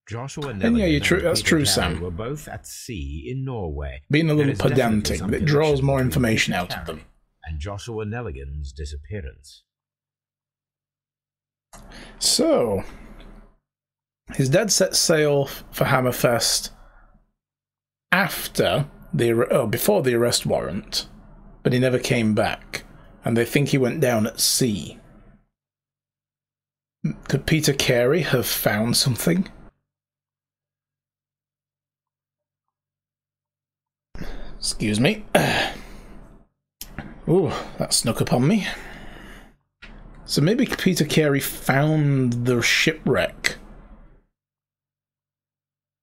Joshua And Nelligan yeah, you're true. and That's Peter true, Carey Sam. were both at sea in Norway. Being a There little is definitely pedantic, some but it draws connection more between information Peter out of them. Carey and Joshua Nelligan's disappearance. So, his dad set sail for Hammerfest before the arrest warrant, but he never came back, and they think he went down at sea. Could Peter Carey have found something? Excuse me. Ooh, that snuck up on me. So maybe Peter Carey found the shipwreck.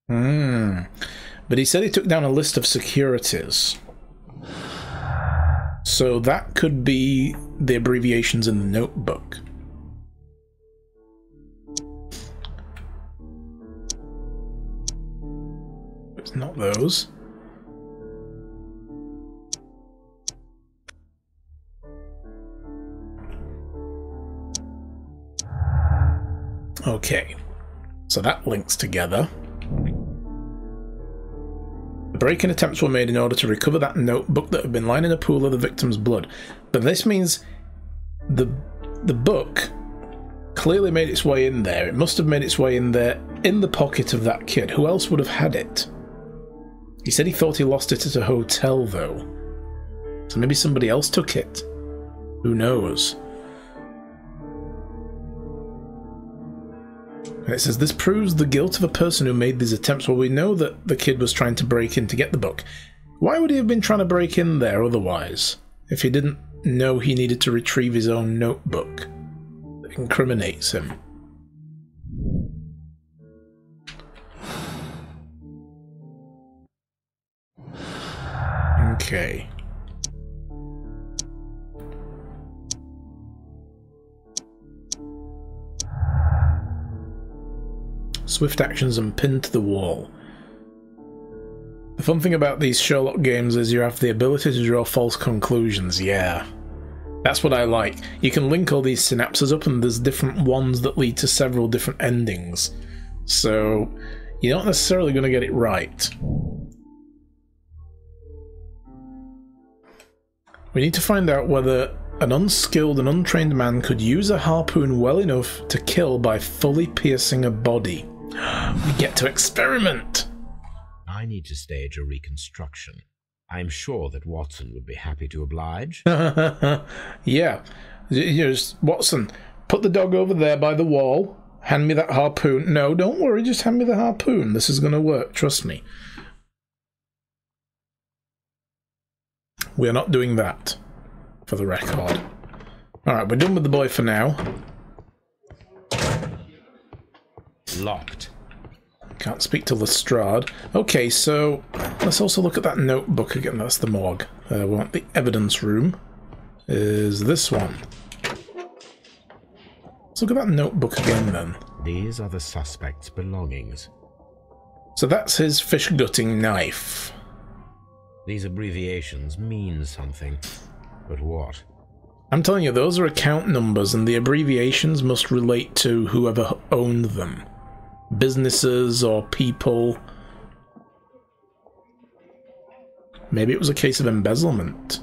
But he said he took down a list of securities. So that could be the abbreviations in the notebook. It's not those. Okay, so that links together. The break-in attempts were made in order to recover that notebook that had been lying in a pool of the victim's blood. But this means the book clearly made its way in there. It must have made its way in there in the pocket of that kid. Who else would have had it? He said he thought he lost it at a hotel, though. So maybe somebody else took it. Who knows? And it says, this proves the guilt of a person who made these attempts. Well, we know that the kid was trying to break in to get the book. Why would he have been trying to break in there otherwise, if he didn't know he needed to retrieve his own notebook that incriminates him? Okay. Swift actions and pinned to the wall. The fun thing about these Sherlock games is you have the ability to draw false conclusions, yeah. That's what I like. You can link all these synapses up and there's different ones that lead to several different endings. So, you're not necessarily going to get it right. We need to find out whether an unskilled and untrained man could use a harpoon well enough to kill by fully piercing a body. We get to experiment! I need to stage a reconstruction. I'm sure that Watson would be happy to oblige. Yeah. Just, Watson, put the dog over there by the wall. Hand me that harpoon. No, don't worry, just hand me the harpoon. This is going to work, trust me. We are not doing that, for the record. Alright, we're done with the boy for now. Locked. Can't speak to Lestrade. Okay, so let's also look at that notebook again. That's the morgue. We want the evidence room. Is this one. Let's look at that notebook again then. These are the suspect's belongings. So that's his fish gutting knife. These abbreviations mean something. But what? I'm telling you, those are account numbers and the abbreviations must relate to whoever owned them. Businesses or people. Maybe it was a case of embezzlement.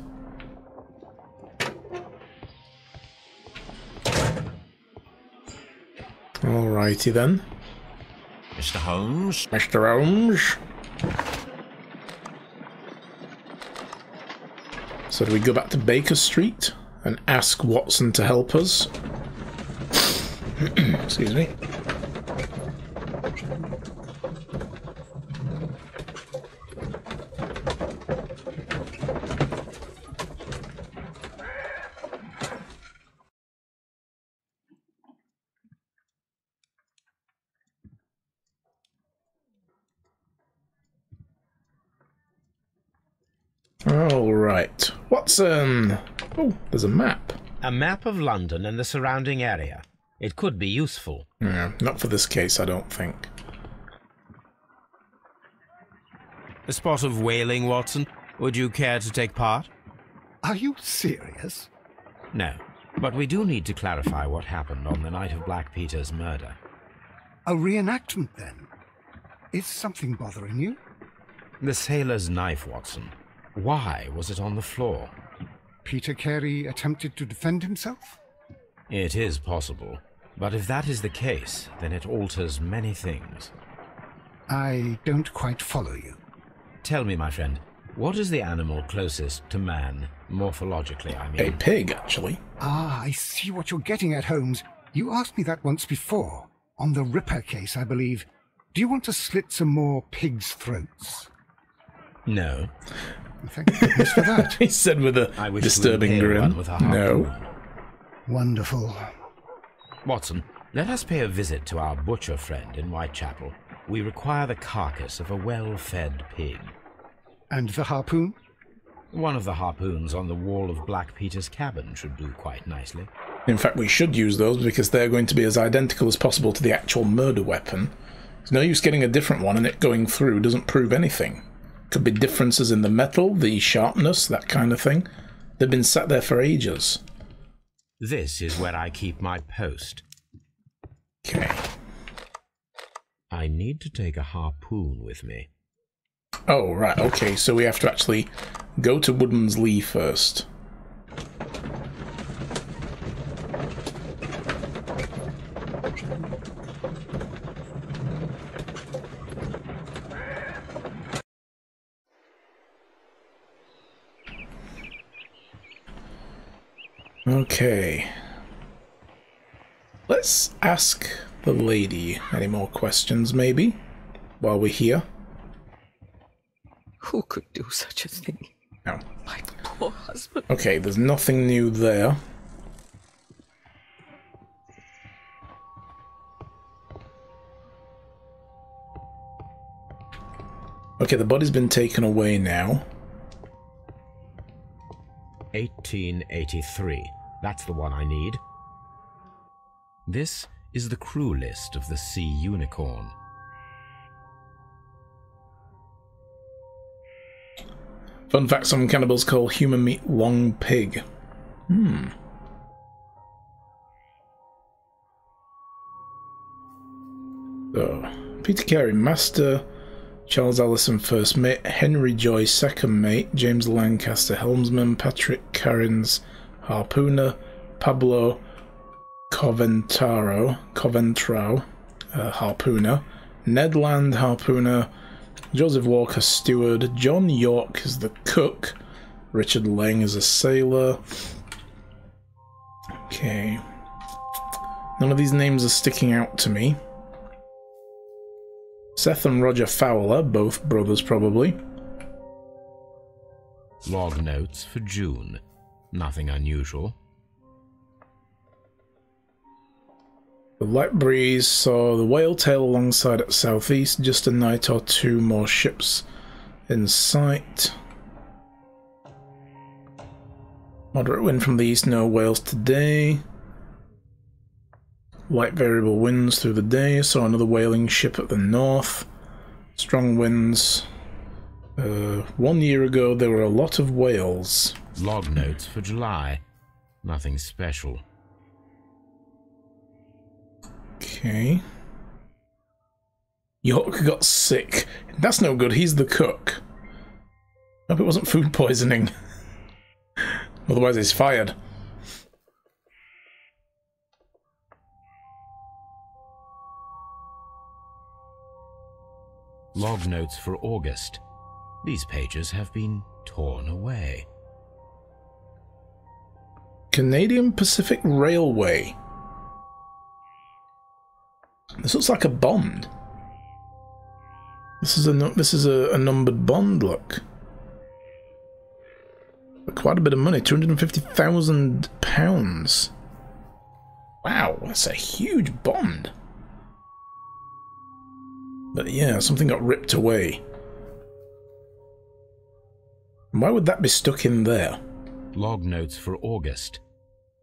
Alrighty then. Mr. Holmes? Mr. Holmes? So do we go back to Baker Street and ask Watson to help us? Excuse me. Alright. Watson! Oh, there's a map. A map of London and the surrounding area. It could be useful. Yeah, not for this case, I don't think. A spot of whaling, Watson. Would you care to take part? Are you serious? No, but we do need to clarify what happened on the night of Black Peter's murder. A reenactment, then? Is something bothering you? The sailor's knife, Watson. Why was it on the floor? Peter Carey attempted to defend himself? It is possible. But if that is the case, then it alters many things. I don't quite follow you. Tell me, my friend, what is the animal closest to man, morphologically, I mean? A pig, actually. Ah, I see what you're getting at, Holmes. You asked me that once before. On the Ripper case, I believe. Do you want to slit some more pigs' throats? No. Thank goodness for that. He said with a disturbing grin. No. Wonderful. Watson, let us pay a visit to our butcher friend in Whitechapel. We require the carcass of a well-fed pig. And the harpoon? One of the harpoons on the wall of Black Peter's cabin should do quite nicely. In fact, we should use those because they're going to be as identical as possible to the actual murder weapon. There's no use getting a different one and it going through doesn't prove anything. Could be differences in the metal, the sharpness, that kind of thing. They've been sat there for ages. This is where I keep my post. Okay. I need to take a harpoon with me. Oh, right, okay, so we have to actually go to Woodman's Lee first. Okay. Let's ask the lady any more questions, maybe, while we're here. Who could do such a thing? No. My poor husband. Okay, there's nothing new there. Okay, the body's been taken away now. 1883. That's the one I need. This is the crew list of the Sea Unicorn. Fun fact, some cannibals call human meat long pig. So, Peter Carey, Master, Charles Allison, First Mate, Henry Joy, Second Mate, James Lancaster, Helmsman, Patrick Carrins, Harpooner, Pablo Coventrao, Harpooner, Ned Land, Harpooner, Joseph Walker, Steward, John York is the cook, Richard Lang is a sailor. Okay. None of these names are sticking out to me. Seth and Roger Fowler, both brothers probably. Log notes for June. Nothing unusual. The light breeze saw the Whale Tail alongside at southeast, just a night or two more ships in sight. Moderate wind from the east, no whales today. Light variable winds through the day, saw another whaling ship at the north. Strong winds. 1 year ago there were a lot of whales. Log notes for July. Nothing special. Okay. York got sick. That's no good, he's the cook. Hope it wasn't food poisoning. Otherwise he's fired. Log notes for August. These pages have been torn away. Canadian Pacific Railway. This looks like a bond. This is a numbered bond, look. For quite a bit of money, £250,000. Wow, that's a huge bond. But yeah, something got ripped away. Why would that be stuck in there? Log notes for August.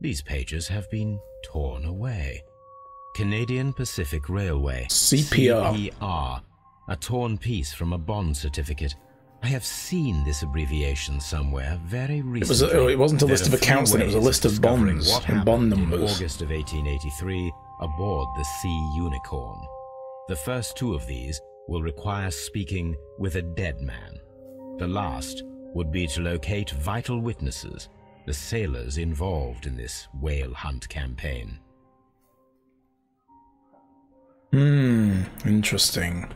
These pages have been torn away. Canadian Pacific Railway. CPR. CPR. A torn piece from a bond certificate. I have seen this abbreviation somewhere very recently. It wasn't a list of accounts, then it was a list of bonds and bond numbers. In August of 1883, aboard the Sea Unicorn. The first two of these will require speaking with a dead man. The last would be to locate vital witnesses, the sailors involved in this whale hunt campaign. Interesting.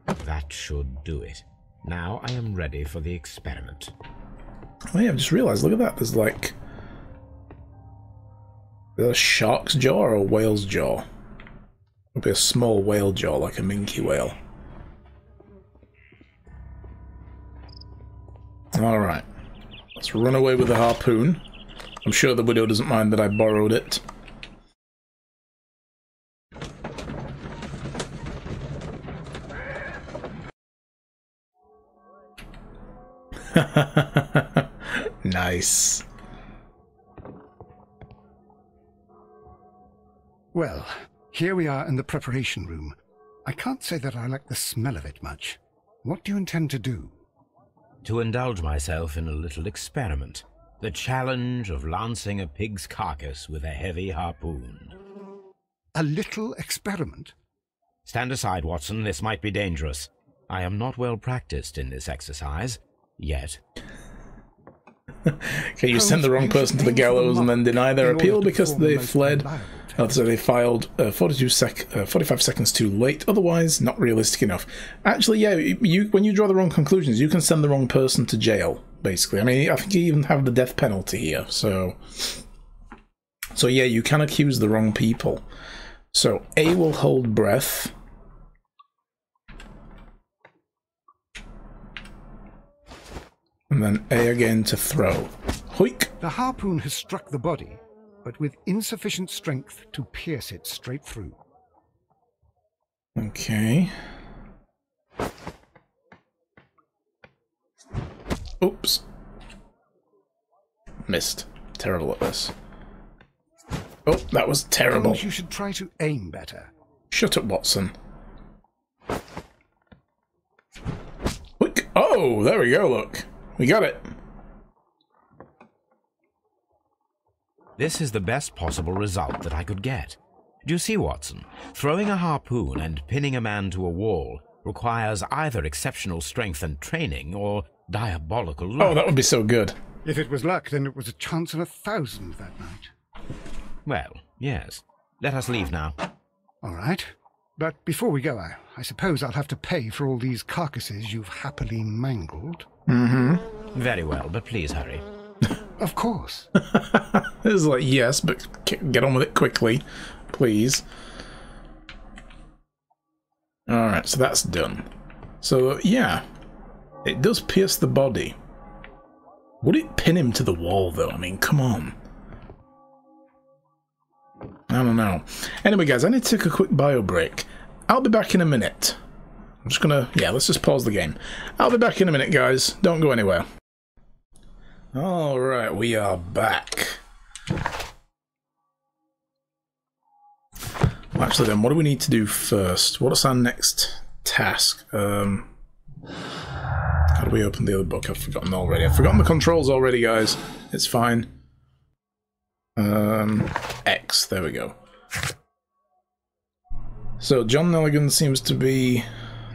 That should do it. Now I am ready for the experiment. Oh yeah, I've just realised, look at that, there's like... Is that a shark's jaw or a whale's jaw? It'll be a small whale jaw, like a minke whale. Alright. Let's run away with the harpoon. I'm sure the widow doesn't mind that I borrowed it. Nice. Well, here we are in the preparation room. I can't say that I like the smell of it much. What do you intend to do? To indulge myself in a little experiment. The challenge of lancing a pig's carcass with a heavy harpoon. A little experiment? Stand aside, Watson. This might be dangerous. I am not well practiced in this exercise. Yet. Okay, you send the wrong person to the gallows and then deny their appeal because they fled. So they filed 45 seconds too late, otherwise not realistic enough. Actually, yeah, when you draw the wrong conclusions, you can send the wrong person to jail, basically. I mean, I think you even have the death penalty here, so yeah, you can accuse the wrong people. So A will hold breath. And then A again to throw. Hoik! The harpoon has struck the body, but with insufficient strength to pierce it straight through. Okay. Oops. Missed. Terrible at this. Oh, that was terrible. Holmes, you should try to aim better. Shut up, Watson. Hoik! Oh, there we go, look. We got it. This is the best possible result that I could get. Do you see, Watson? Throwing a harpoon and pinning a man to a wall requires either exceptional strength and training or diabolical luck. Oh, that would be so good. If it was luck, then it was a chance in 1,000 that night. Well, yes. Let us leave now. All right. But before we go, I suppose I'll have to pay for all these carcasses you've happily mangled. Mm-hmm. Very well, but please hurry. Of course. It's like, yes, but get on with it quickly, please. Alright, so that's done. So, yeah. It does pierce the body. Would it pin him to the wall, though? I mean, come on. I don't know. Anyway, guys, I need to take a quick bio break. I'll be back in a minute. I'm just gonna... Yeah, let's just pause the game. I'll be back in a minute, guys. Don't go anywhere. Alright, we are back. Actually, then, what do we need to do first? What's our next task? How do we open the other book? I've forgotten already. I've forgotten the controls already, guys. It's fine. X. There we go. So, John Nelligan seems to be...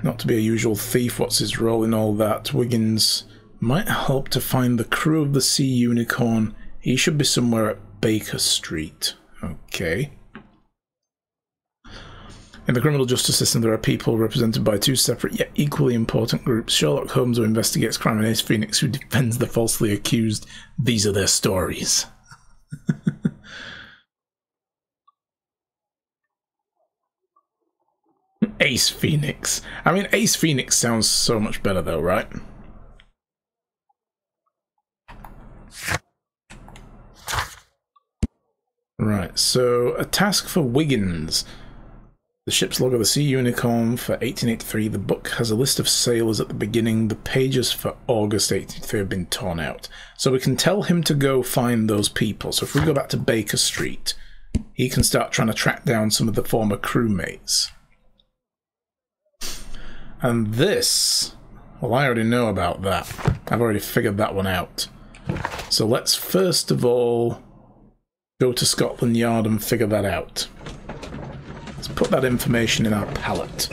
not to be a usual thief. What's his role in all that? Wiggins might help to find the crew of the Sea Unicorn. He should be somewhere at Baker Street. Okay. In the criminal justice system, there are people represented by two separate yet equally important groups. Sherlock Holmes, who investigates crime, and Ace Phoenix, who defends the falsely accused. These are their stories. Ace Phoenix. I mean, Ace Phoenix sounds so much better though, right? Right, so a task for Wiggins. The ship's log of the Sea Unicorn for 1883. The book has a list of sailors at the beginning. The pages for August 1883 have been torn out. So we can tell him to go find those people. So if we go back to Baker Street, he can start trying to track down some of the former crewmates. And this, well, I already know about that. I've already figured that one out. So let's first of all go to Scotland Yard and figure that out. Let's put that information in our palette.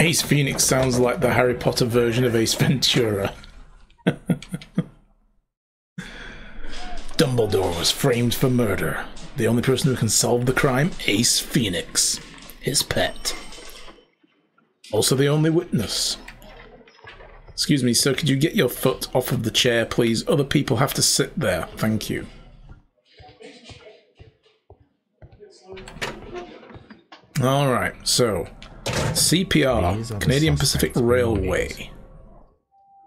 Ace Phoenix sounds like the Harry Potter version of Ace Ventura. Dumbledore was framed for murder. The only person who can solve the crime, Ace Phoenix, his pet. Also the only witness. Excuse me, sir, could you get your foot off of the chair, please? Other people have to sit there. Thank you. Alright, so CPR, Canadian Pacific Railway.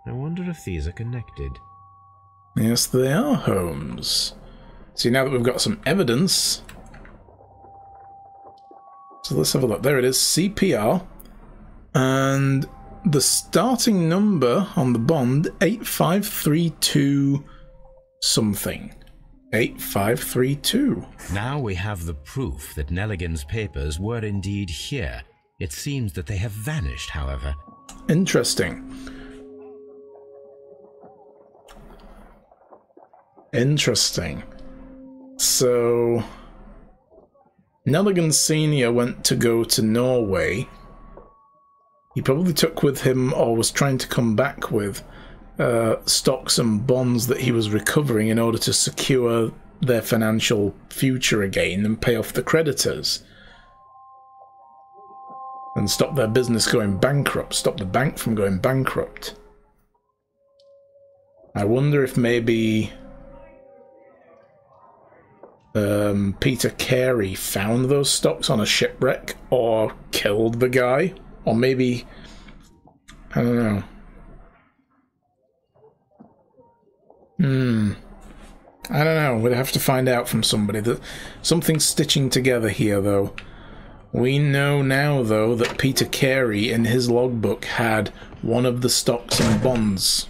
I wonder if these are connected. Yes, they are, Holmes. See, now that we've got some evidence... So let's have a look. There it is, CPR. And the starting number on the bond, 8532 something. 8532. Now we have the proof that Nelligan's papers were indeed here. It seems that they have vanished, however. Interesting. Interesting. So, Nelligan Sr. went to go to Norway. He probably took with him, or was trying to come back with, stocks and bonds that he was recovering in order to secure their financial future again and pay off the creditors. And stop their business going bankrupt, stop the bank from going bankrupt. I wonder if maybe Peter Carey found those stocks on a shipwreck or killed the guy, or maybe, I don't know. I don't know. We'd have to find out from somebody. That something's stitching together here, though. We know now, though, that Peter Carey in his logbook had one of the stocks and bonds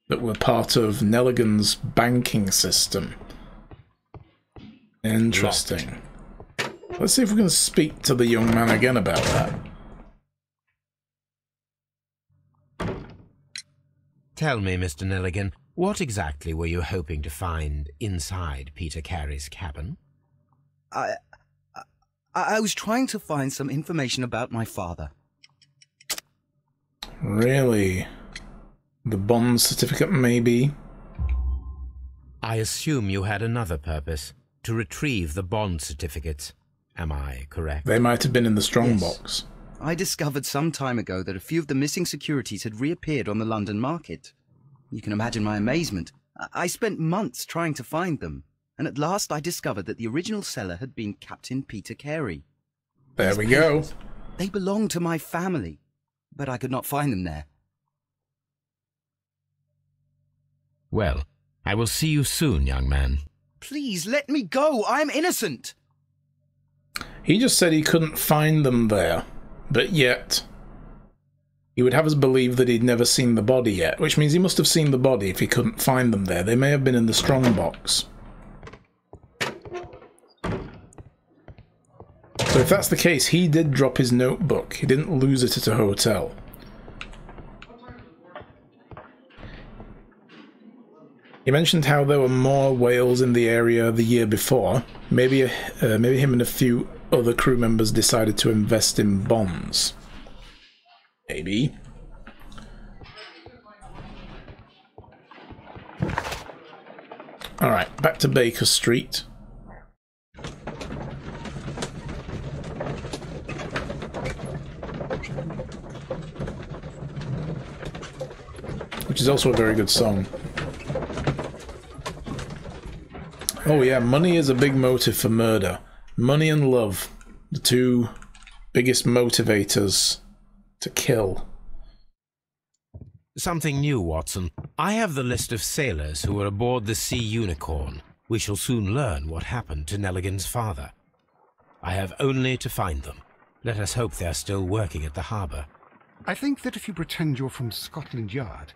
that were part of Nelligan's banking system. Interesting. Let's see if we can speak to the young man again about that. Tell me, Mr. Nelligan, what exactly were you hoping to find inside Peter Carey's cabin? I was trying to find some information about my father. Really? The bond certificate, maybe? I assume you had another purpose, to retrieve the bond certificates. Am I correct? They might have been in the strongbox. I discovered some time ago that a few of the missing securities had reappeared on the London market. You can imagine my amazement. I spent months trying to find them, and at last I discovered that the original seller had been Captain Peter Carey. There we go. They belonged to my family, but I could not find them there. Well, I will see you soon, young man. Please, let me go. I'm innocent. He just said he couldn't find them there, but yet he would have us believe that he'd never seen the body yet, which means he must have seen the body if he couldn't find them there. They may have been in the strongbox. So if that's the case, he did drop his notebook. He didn't lose it at a hotel. He mentioned how there were more whales in the area the year before. Maybe him and a few other crew members decided to invest in bonds. Maybe. Alright, back to Baker Street. Which is also a very good song. Oh yeah, money is a big motive for murder. Money and love, the two biggest motivators to kill. Something new, Watson. I have the list of sailors who were aboard the Sea Unicorn. We shall soon learn what happened to Nelligan's father. I have only to find them. Let us hope they are still working at the harbour. I think that if you pretend you're from Scotland Yard...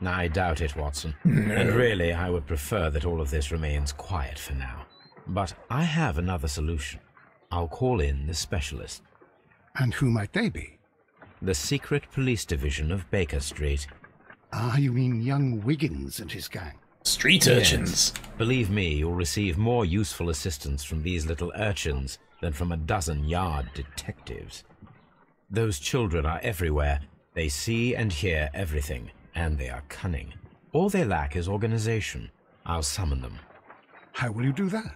I doubt it, Watson. No. And really, I would prefer that all of this remains quiet for now. But I have another solution. I'll call in the specialist. And who might they be? The secret police division of Baker Street. Ah, you mean young Wiggins and his gang? Street urchins. Yes. Believe me, you'll receive more useful assistance from these little urchins than from a dozen yard detectives. Those children are everywhere. They see and hear everything, and they are cunning. All they lack is organization. I'll summon them. How will you do that?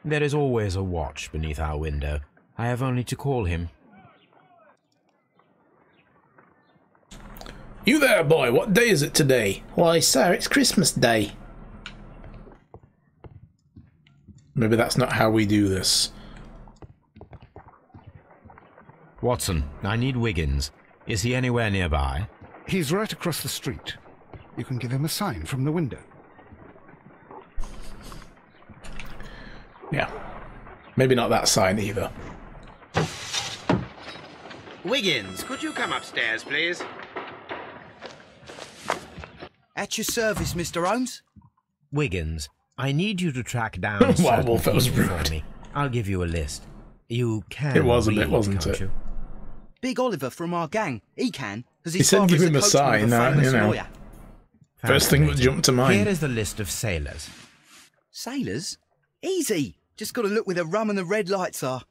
There is always a watch beneath our window. I have only to call him. You there, boy, what day is it today? Why, sir, it's Christmas Day. Maybe that's not how we do this. Watson, I need Wiggins. Is he anywhere nearby? He's right across the street. You can give him a sign from the window. Yeah. Maybe not that sign either. Wiggins, could you come upstairs, please? At your service, Mr. Holmes. Wiggins, I need you to track down Wow, certain Wolf, that was people rude. for me. I'll give you a list. You can It was a bit, read, wasn't can't it? you? Big Oliver from our gang. He can, because He his said father's give him a a coachman sign, of a famous you know. lawyer. First thing that Fascinating. jumped to mind. Here is the list of sailors. Sailors? Easy. Just got to look where the rum and the red lights are.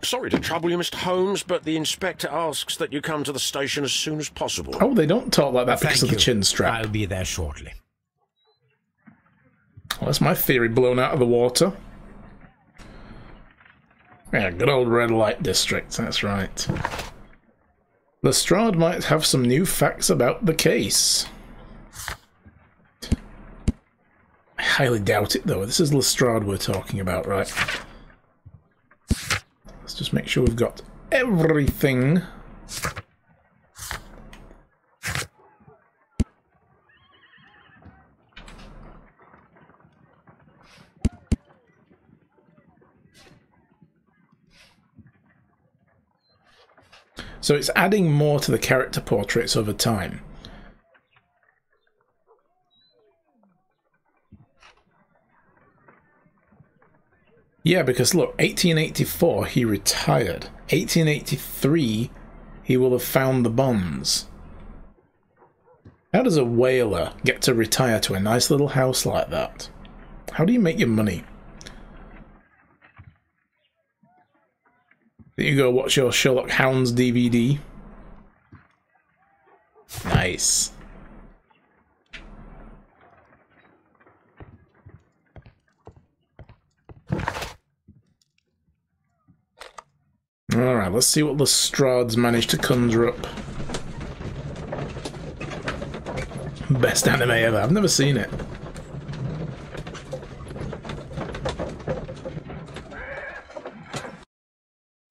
Sorry to trouble you, Mr. Holmes, but the inspector asks that you come to the station as soon as possible. Oh, they don't talk like that because Thank of the you. chin strap. I'll be there shortly. Well, that's my theory blown out of the water. Yeah, good old red light district, that's right. Lestrade might have some new facts about the case. I highly doubt it, though. This is Lestrade we're talking about, right? Let's just make sure we've got everything. So it's adding more to the character portraits over time. Yeah, because look, 1884 he retired. 1883 he will have found the bonds. How does a whaler get to retire to a nice little house like that? How do you make your money? You go watch your Sherlock Holmes DVD. Nice. Alright, let's see what Lestrade's managed to conjure up. Best anime ever. I've never seen it.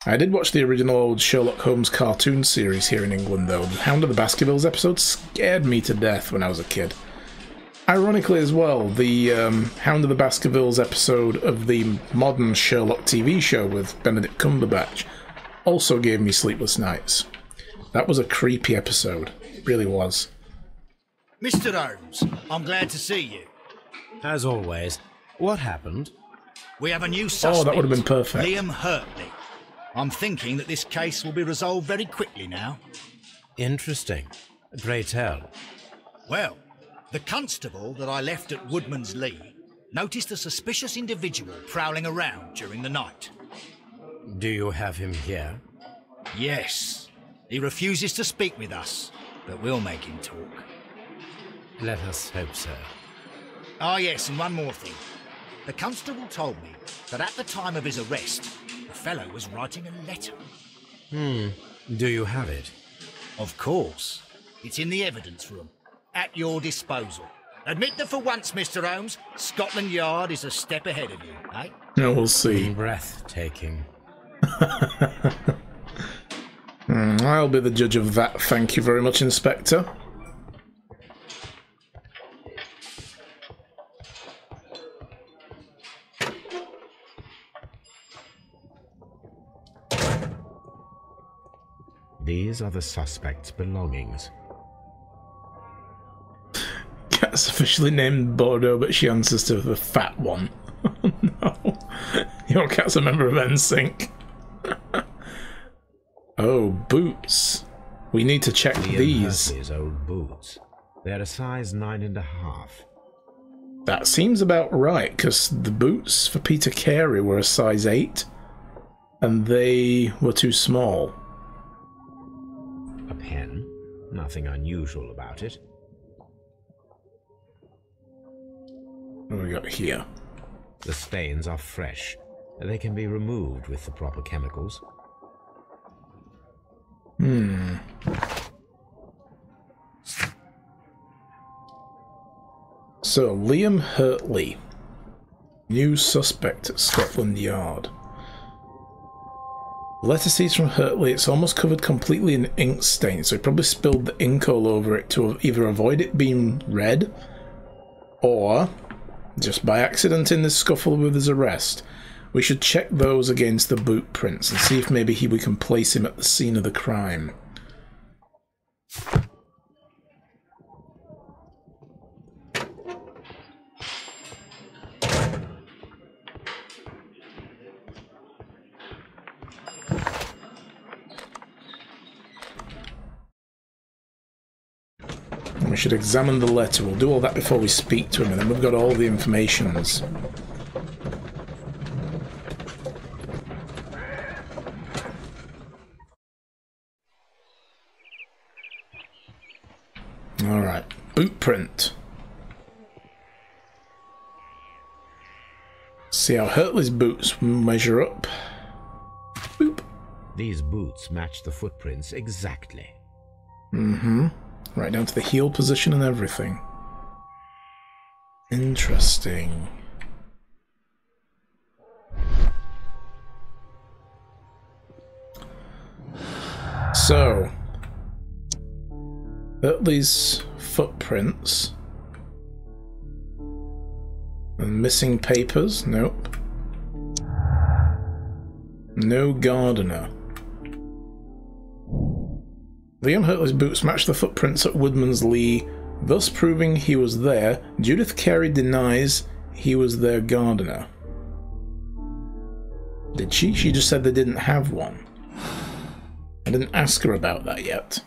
I did watch the original old Sherlock Holmes cartoon series here in England, though. The Hound of the Baskervilles episode scared me to death when I was a kid. Ironically as well, the Hound of the Baskervilles episode of the modern Sherlock TV show with Benedict Cumberbatch also gave me sleepless nights. That was a creepy episode. It really was. Mr. Holmes, I'm glad to see you. As always. What happened? We have a new suspect. Oh, that would have been perfect. Liam Hurtley. I'm thinking that this case will be resolved very quickly now. Interesting. Pray tell. Well, the constable that I left at Woodman's Lee noticed a suspicious individual prowling around during the night. Do you have him here? Yes. He refuses to speak with us, but we'll make him talk. Let us hope so. Ah, yes, and one more thing. The constable told me that at the time of his arrest, the fellow was writing a letter. Do you have it? Of course. It's in the evidence room. At your disposal. Admit that for once, Mr. Holmes, Scotland Yard is a step ahead of you, eh? No, we'll see. Breathtaking. I'll be the judge of that. Thank you very much, Inspector. These are the suspect's belongings. Cat's officially named Bordeaux, but she answers to the fat one. Oh no. Your cat's a member of NSYNC. Oh, boots. We need to check Liam these. Hurtley's old boots. They're a size 9.5. That seems about right, because the boots for Peter Carey were a size 8, and they were too small. A pen. Nothing unusual about it. What have we got here? The stains are fresh. They can be removed with the proper chemicals. So, Liam Hurtley. New suspect at Scotland Yard. Letter C's from Hurtley. It's almost covered completely in ink stain, so he probably spilled the ink all over it to either avoid it being read, or just by accident in this scuffle with his arrest. We should check those against the boot prints and see if maybe we can place him at the scene of the crime. We should examine the letter. We'll do all that before we speak to him, and then we've got all the informations. Alright, boot print. See how Hurtley's boots measure up. Boop. These boots match the footprints exactly. Right down to the heel position and everything. Interesting. So, Hurtley's footprints. And missing papers? Nope. No gardener. Liam Hurtley's boots match the footprints at Woodman's Lee, thus proving he was there. Judith Carey denies he was their gardener. Did she? She just said they didn't have one. I didn't ask her about that yet.